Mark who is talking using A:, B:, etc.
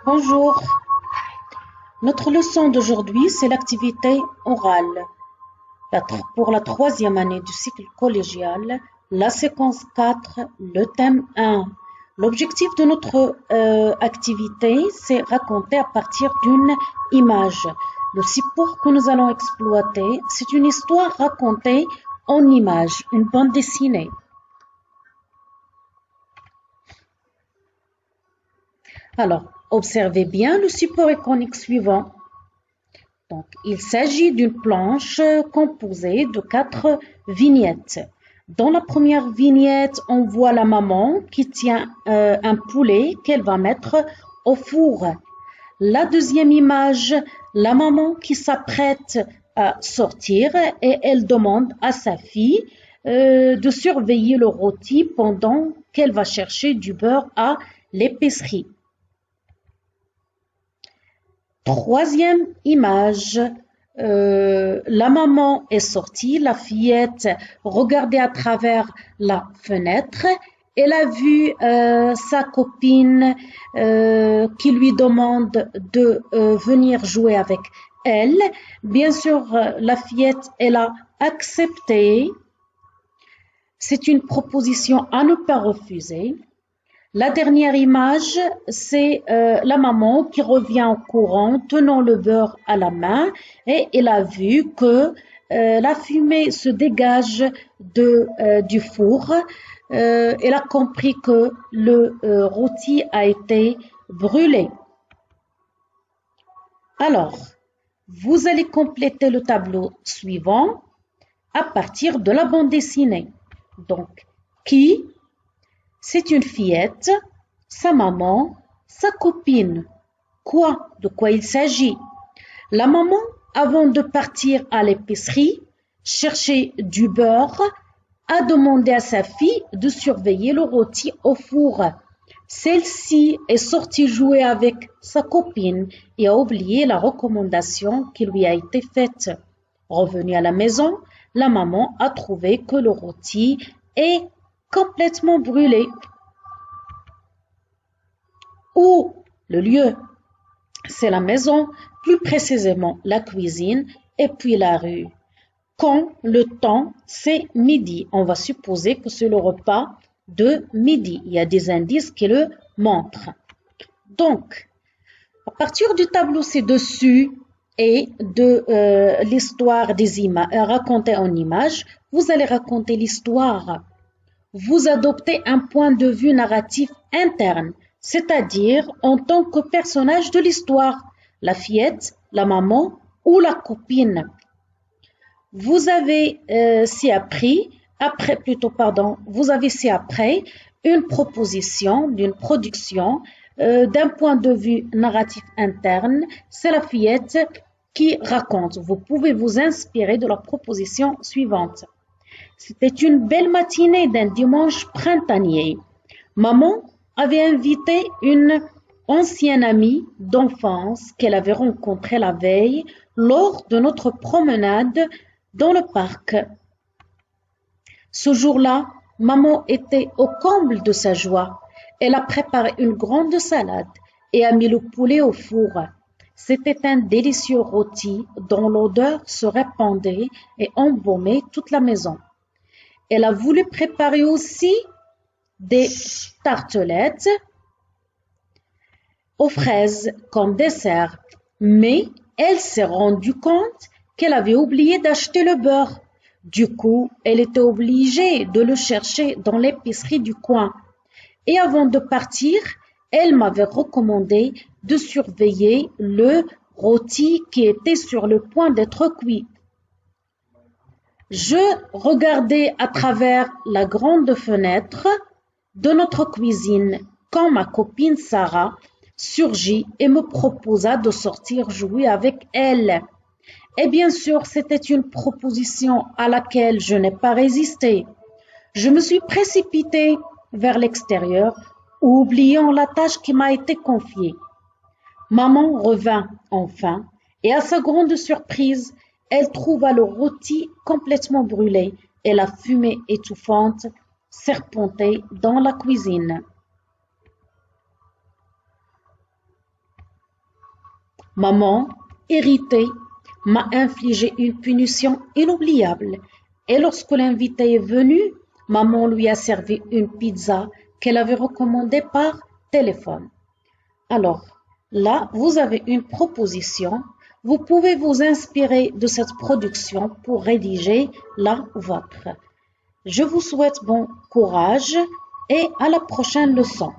A: Bonjour, notre leçon d'aujourd'hui, c'est l'activité orale. Pour la troisième année du cycle collégial, la séquence 4, le thème 1. L'objectif de notre activité, c'est raconter à partir d'une image. Le support que nous allons exploiter, c'est une histoire racontée en images, une bande dessinée. Alors, observez bien le support iconique suivant. Donc, il s'agit d'une planche composée de 4 vignettes. Dans la première vignette, on voit la maman qui tient un poulet qu'elle va mettre au four. La deuxième image, la maman qui s'apprête à sortir et elle demande à sa fille de surveiller le rôti pendant qu'elle va chercher du beurre à l'épicerie. Troisième image, la maman est sortie, la fillette regardait à travers la fenêtre. Elle a vu sa copine qui lui demande de venir jouer avec elle. Bien sûr, la fillette, elle a accepté. C'est une proposition à ne pas refuser. La dernière image, c'est la maman qui revient en courant, tenant le beurre à la main, et elle a vu que la fumée se dégage du four. Elle a compris que le rôti a été brûlé. Alors, vous allez compléter le tableau suivant à partir de la bande dessinée. Donc, qui? C'est une fillette, sa maman, sa copine. Quoi? De quoi il s'agit? La maman, avant de partir à l'épicerie, chercher du beurre, a demandé à sa fille de surveiller le rôti au four. Celle-ci est sortie jouer avec sa copine et a oublié la recommandation qui lui a été faite. Revenue à la maison, la maman a trouvé que le rôti est complètement brûlé. Où le lieu? C'est la maison, plus précisément la cuisine et puis la rue. Quand le temps, c'est midi. On va supposer que c'est le repas de midi. Il y a des indices qui le montrent. Donc, à partir du tableau ci-dessus et de l'histoire des images racontée en images, vous allez raconter l'histoire. Vous adoptez un point de vue narratif interne, c'est-à-dire en tant que personnage de l'histoire, la fillette, la maman ou la copine. Vous avez ci-après une proposition d'une production d'un point de vue narratif interne, c'est la fillette qui raconte. Vous pouvez vous inspirer de la proposition suivante. C'était une belle matinée d'un dimanche printanier. Maman avait invité une ancienne amie d'enfance qu'elle avait rencontrée la veille lors de notre promenade dans le parc. Ce jour-là, maman était au comble de sa joie. Elle a préparé une grande salade et a mis le poulet au four. C'était un délicieux rôti dont l'odeur se répandait et embaumait toute la maison. Elle a voulu préparer aussi des tartelettes aux fraises comme dessert, mais elle s'est rendue compte qu'elle avait oublié d'acheter le beurre. Du coup, elle était obligée de le chercher dans l'épicerie du coin. Et avant de partir, elle m'avait recommandé de surveiller le rôti qui était sur le point d'être cuit. Je regardais à travers la grande fenêtre de notre cuisine quand ma copine Sarah surgit et me proposa de sortir jouer avec elle. Et bien sûr, c'était une proposition à laquelle je n'ai pas résisté. Je me suis précipitée vers l'extérieur, oubliant la tâche qui m'a été confiée. Maman revint enfin et à sa grande surprise, elle trouva le rôti complètement brûlé et la fumée étouffante serpentait dans la cuisine. Maman, irritée, m'a infligé une punition inoubliable. Et lorsque l'invité est venu, maman lui a servi une pizza qu'elle avait recommandée par téléphone. Alors, là, vous avez une proposition. Vous pouvez vous inspirer de cette production pour rédiger la vôtre. Je vous souhaite bon courage et à la prochaine leçon.